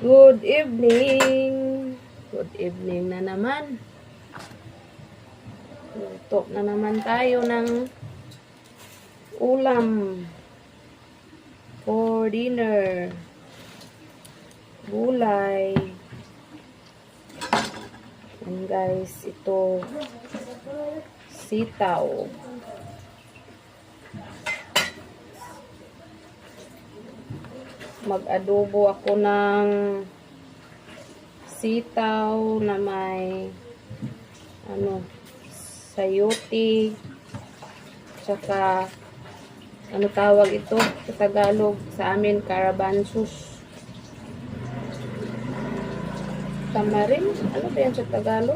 Good evening. Good evening na naman. Luto na naman tayo ng ulam for dinner. Gulay. And guys, ito sitaw. Mag-adobo ako ng sitaw na may sayote, tsaka ano tawag ito sa Tagalog, sa amin carabansus, tamarin, ano ba yan sa Tagalog?